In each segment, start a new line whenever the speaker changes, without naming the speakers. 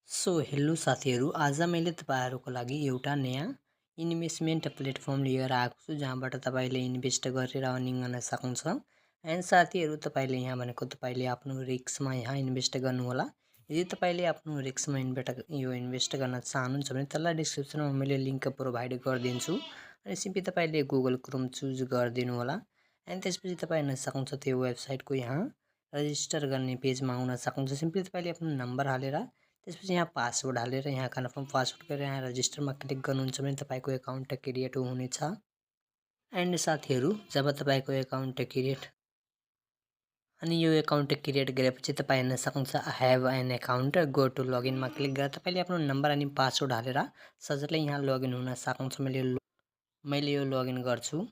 Hello साथीहरू, आज मैले तपाईहरुको लागि एउटा नयाँ इन्भेस्टमेन्ट प्लेटफर्म लिएर आएको छु जहाँबाट तपाईले इन्भेस्ट गरेर अर्निङ गर्न सक्नुहुन्छ। एन्ड साथीहरू, तपाईले यहाँ भनेको तपाईले आफ्नो रिस्कमा यहाँ इन्भेस्ट गर्नु होला। यदि तपाईले आफ्नो रिस्कमा इन्भेस्ट गर्न चाहनुहुन्छ भने तल डिस्क्रिप्सनमा मैले लिंक प्रोभाइड गरिदिन्छु अनि सिम्पली तपाईले गुगल क्रोम चुज गरिदिनु होला। एन्ड त्यसपछि तपाई हेर्न सक्नुहुन्छ त्यो वेबसाइटको यहाँ रजिस्टर गर्ने पेजमा आउन सक्नुहुन्छ। सिम्पली तपाईले आफ्नो नम्बर हालेर त्यसपछि यहाँ पासवर्ड हालेर यहाँ कन्फर्म पासवर्ड गरेर यहाँ रजिस्टरमा क्लिक गर्नुहुन्छ भने तपाईको एकाउन्ट क्रिएट हुनेछ। एन्ड साथीहरू, जब तपाईको एकाउन्ट क्रिएट अनि यो एकाउन्ट क्रिएट गरेपछि तपाई हेर्न सक्नुहुन्छ I have an account, go to लगइनमा क्लिक गरेर तपाईले आफ्नो नम्बर अनि पासवर्ड हालेर सजिलै यहाँ लगइन हुन सक्नुहुन्छ। मैले यो लगइन गर्छु।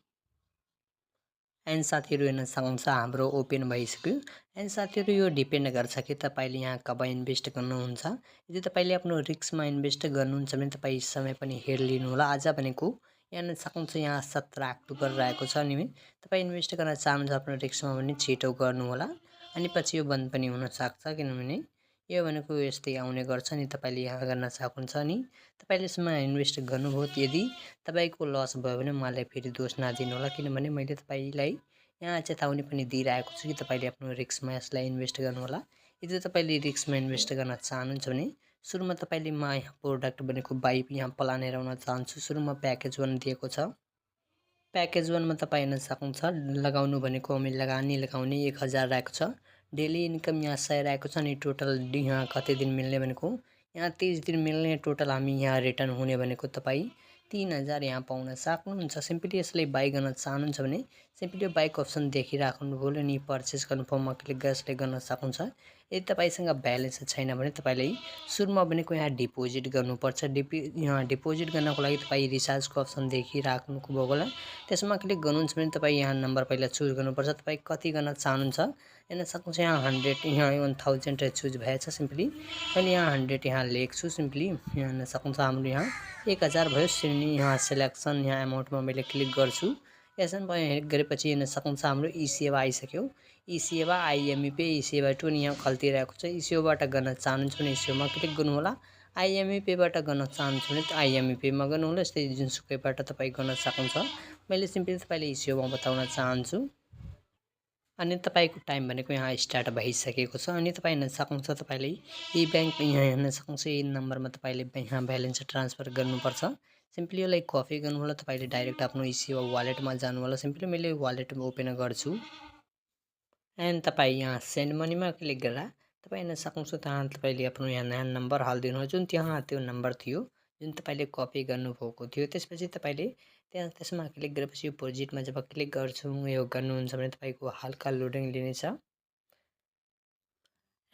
एन्ड साथीहरू, हेर्न सक्नुहुन्छ हाम्रो ओपन भइसक्यो। एन्ड साथीहरू, यो डिपेन्ड गर्छ कि तपाईले यहाँ कब इन्भेस्ट गर्नुहुन्छ। यदि तपाईले आफ्नो रिस्कमा इन्भेस्ट गर्नुहुन्छ भने तपाई समय पनि हेर लिनु होला। आज भनेको हेर्न सक्नुहुन्छ यहाँ 17 अक्टोबर रहेको छ अनि तपाई इन्भेस्ट गर्न चाहनुहुन्छ आफ्नो रिस्कमा भने छिटो गर्नु होला। अनि पछि यो बन्द पनि हुन सक्छ किनभने यो भनेको यस्तै आउने गर्छ नि तपाईले यहाँ गर्न सक्नुहुन्छ अनि तपाईले यसमा इन्भेस्ट गर्नुभयो। यदि तपाईको लस भयो भने मलाई फेरि दोष नदिनु होला किनभने मैले तपाईलाई यहाँ चेतावनी पनि दिइरहेको छु कि तपाईले आफ्नो रिस्कमा यसलाई इन्भेस्ट गर्नु होला। यदि तपाईले रिस्कमा इन्भेस्ट गर्न चाहनुहुन्छ भने सुरुमा तपाईले म यहाँ प्रोडक्ट भनेको बाई यहाँ प्लान हेराउन चाहन्छु। सुरुमा प्याकेज 1 दिएको छ। प्याकेज 1 मा तपाई हेर्न सक्नुहुन्छ लगाउनु भनेको हामी लगानी लगाउने 1000 रहेको छ। डेली इन्कम यहाँ 100 रहेको छ अनि टोटल यहाँ कति दिन मिल्ने भनेको यहाँ 30 दिन मिल्ने। टोटल हामी यहाँ रिटर्न हुने भनेको तपाई 3000 यहाँ पाउन सक्नुहुन्छ। सिम्पली यसलाई बाई गर्न चाहनुहुन्छ भने सिम्पली बाइक अप्सन देखिराख्नुभयो अनि पर्चेस कन्फर्ममा क्लिक गरेर यसलाई गर्न सक्नुहुन्छ। यदि तपाईसँग ब्यालेन्स छैन भने तपाईले सुरुमा भनेको यहाँ डिपोजिट गर्नुपर्छ। यहाँ डिपोजिट गर्नको लागि तपाई रिचार्जको अप्सन देखिराख्नुको भयो होला, त्यसमा क्लिक गर्नुहुन्छ भने तपाई यहाँ नम्बर पहिला चुज गर्नुपर्छ। तपाई कति गर्न चाहनुहुन्छ हेर्न सक्नुहुन्छ यहाँ 100 यहाँ 1000 चुज भएछ। सिम्पली मैले यहाँ 100 यहाँ लेख्छु। सिम्पली यहाँ हेर्न सक्नुहुन्छ हाम्रो यहाँ 1000 भयो। श्रेणी यहाँ सिलेक्सन यहाँ एमाउन्टमा मैले क्लिक गर्छु। यसमा गरेपछि हेर्न सक्नुहुन्छ हाम्रो इसेवा आइसक्यो। इसेवा आइएमईपे इसेवा 2 यहाँ खल्ती रहेको छ। इसेवाबाट गर्न चाहनुहुन्छ भने इसेवामा क्लिक गर्नु होला। आइएमईपेबाट गर्न चाहनुहुन्छ भने आइएमईपेमा गर्नु होला। यस्तै जुनसुकैबाट तपाई गर्न सक्नुहुन्छ। मैले सिम्पली तपाईले इसेवामा बताउन चाहन्छु। अनि तपाईको टाइम भनेको यहाँ स्टार्ट भइसकेको छ अनि तपाई हेर्न सक्नुहुन्छ तपाईले ई बैंक यहाँ हेर्न सक्नुहुन्छ यी नम्बरमा तपाईले यहाँ ब्यालेन्स ट्रान्सफर गर्नुपर्छ। सिम्पली यसलाई कपी गर्नु होला। तपाईले डाइरेक्ट आफ्नो इसेवा वालेटमा जानु होला। सिम्पली मैले वालेट ओपन गर्छु एन्ड तपाई यहाँ सेन्ड मनीमा क्लिक गरेर तपाई हेर्न सक्नुहुन्छ त्यहाँ तपाईले आफ्नो यहाँ नयाँ नम्बर हाल्दिनु होला जुन त्यहाँ त्यो नम्बर थियो जुन तपाईले कपी गर्नुभएको थियो। त्यसपछि तपाईले त्यसमा क्लिक गरेपछि यो प्रोजेक्टमा जब क्लिक गर्छु यो गर्नुहुन्छ भने तपाईको हल्का लोडिङ लिनेछ।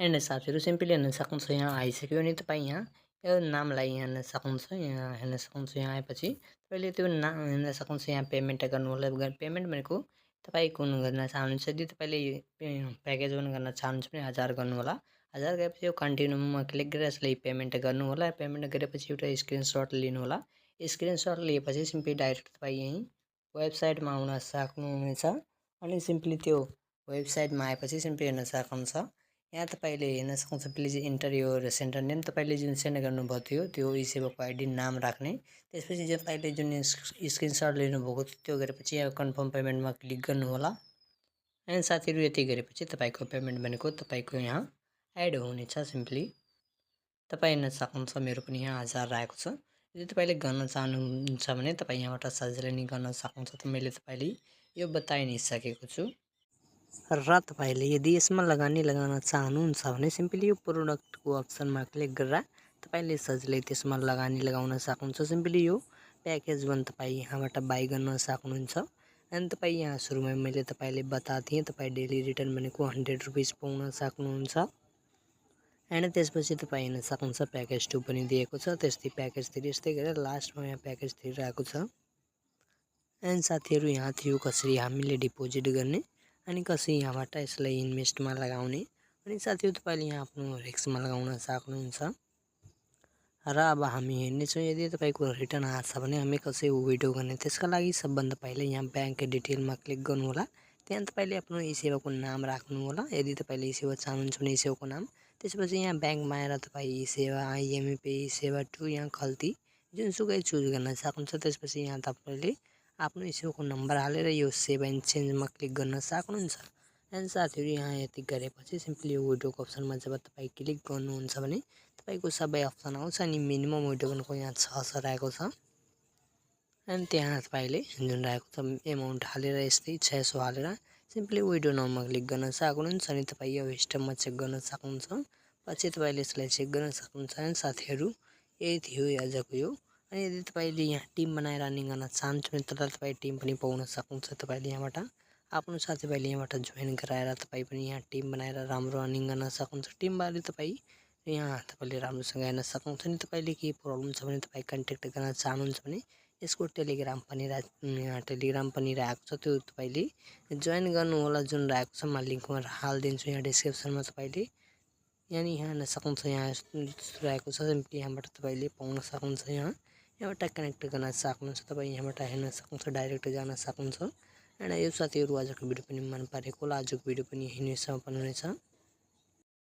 एन्ड साथीहरू, सिम्पली हेर्न सक्नुहुन्छ यहाँ आइसक्यो अनि तपाई यहाँ यो नामलाई हेर्न सक्नुहुन्छ। यहाँ हेर्न सक्नुहुन्छ यहाँ आएपछि तपाईले त्यो नाम हेर्न सक्नुहुन्छ यहाँ पेमेन्ट गर्नु होला। पेमेन्ट भनेको तपाई कुन गर्न चाहनुहुन्छ। यदि तपाईले प्याकेज 1 गर्न चाहनुहुन्छ भने 1000 गर्नु होला। 1000 गरेपछि यो कन्टिन्यूमा क्लिक गरेर यसलाई पेमेन्ट गर्नु होला। पेमेन्ट गरेपछि एउटा स्क्रिनशट लिनु होला। स्क्रिनशट लिएपछि सिम्पली डाइरेक्ट तपाई यही वेबसाइटमा आउन सक्नुहुनेछ अनि सिम्पली त्यो वेबसाइटमा आएपछि सिम्पली हेर्न सक्नुहुन्छ यहाँ तपाईले हेर्न सक्नुहुन्छ please enter your centre name. तपाईले जुन सेन्ड गर्नुभएको थियो त्यो इसेवाको आइडी नाम राख्ने। त्यसपछि तपाईले जुन स्क्रिनशट लिनुभएको थियो त्यो गरेपछि यहाँ कन्फर्म पेमेन्टमा क्लिक गर्नु होला। एन्ड साथीहरू, यति गरेपछि तपाईको पेमेन्ट भनेको तपाईको यहाँ एड हुनेछ। सिम्पली तपाई हेर्न सक्नुहुन्छ मेरो पनि यहाँ 1000 रहेको छ। यदि तपाईले गर्न चाहनुहुन्छ भने तपाई यहाँबाट सजिलै नि गर्न सक्नुहुन्छ। त मैले तपाईले यो बताइ नै सकेको छु। र तपाईले यदि यसमा लगानी लगाउन चाहनुहुन्छ भने सिम्पली यो प्रोडक्टको अप्सनमा क्लिक गरेर तपाईले सजिलै त्यसमा लगानी लगाउन सक्नुहुन्छ। सिम्पली यो प्याकेज 1 तपाई यहाँबाट बाई गर्न सक्नुहुन्छ। अनि तपाई यहाँ सुरुमा मैले तपाईले बताथे तपाई डेली रिटर्न भनेको 100 रुपैयाँ पाउन सक्नुहुन्छ। एन्ड त्यसपछि तपाई हेर्न सक्नुहुन्छ प्याकेज 2 पनि दिएको छ। त्यस्तै प्याकेज 3 यस्तै गरेर लास्टमा यहाँ प्याकेज 3 रहेको छ। एन्ड साथीहरू, यहाँ थियो कसरी हामीले डिपोजिट गर्ने अनि कसरी यहाँबाट यसलाई इन्भेस्टमा लगाउने अनि साथीहरू तपाईले यहाँ आफ्नो रिस्कमा लगाउन सक्नुहुन्छ। र अब हामी हेर्नेछौँ यदि तपाईको रिटर्न आछ भने हामी कसरी विड्रो गर्ने। त्यसका लागि सबभन्दा पहिले यहाँ ब्याङ्क डिटेलमा क्लिक गर्नु होला। त्यहाँ तपाईले आफ्नो इसेवाको नाम राख्नु होला। यदि तपाईले इसेवा चाहनुहुन्छ भने इसेवाको नाम, त्यसपछि यहाँ ब्याङ्कमा आएर तपाईँ सेवा आइएमई पे सेवा टु यहाँ खल्ती जुनसुकै चुज गर्न सक्नुहुन्छ। त्यसपछि यहाँ तपाईँले आफ्नो इसेवाको नम्बर हालेर यो सेभ एन्ड चेन्जमा क्लिक गर्न सक्नुहुन्छ। एन्ड साथीहरू यहाँ यति गरेपछि सिम्पली विड्रोको अप्सनमा जब तपाईँ क्लिक गर्नुहुन्छ भने तपाईँको सबै अप्सन आउँछ अनि मिनिमम विड्रोको यहाँ 600 रहेको छ। एन्ड त्यहाँ तपाईँले जुन रहेको छ एमाउन्ट हालेर यस्तै 600 हालेर सिम्पली विड्रो नाउमा क्लिक गर्न सक्नुहुन्छ अनि तपाईँ यो हिस्ट्रीमा चेक गर्न सक्नुहुन्छ। पछि तपाईँले यसलाई चेक गर्न सक्नुहुन्छ। अनि साथीहरू यही थियो आजको यो। अनि यदि तपाईँले यहाँ टिम बनाएर रनिङ गर्न चाहनुहुन्छ भने तर तपाईँ टिम पनि पाउन सक्नुहुन्छ। तपाईँले यहाँबाट आफ्नो साथीभाइले यहाँबाट जोइन गराएर तपाईँ पनि यहाँ टिम बनाएर राम्रो रनिङ गर्न सक्नुहुन्छ। टिमबारे तपाईँ यहाँ तपाईँले राम्रोसँग हेर्न सक्नुहुन्छ। अनि तपाईँले केही प्रब्लम छ भने तपाईँ कन्ट्याक्ट गर्न चाहनुहुन्छ भने यसको टेलिग्राम पनि रहेको छ, त्यो तपाईँले जोइन गर्नुहोला। जुन रहेको छ म लिङ्कमा हालिदिन्छु यहाँ डिस्क्रिप्सनमा। तपाईँले यहाँ हेर्न सक्नुहुन्छ। यहाँ रहेको छ सिम्पली यहाँबाट तपाईँले पाउन सक्नुहुन्छ। यहाँबाट कनेक्ट गर्न सक्नुहुन्छ। तपाईँ यहाँबाट हेर्न सक्नुहुन्छ, डाइरेक्ट जान सक्नुहुन्छ। एन्ड यो साथीहरू आजको भिडियो पनि मन परेको होला। आजको भिडियो पनि यहीँ नै समापन हुनेछ।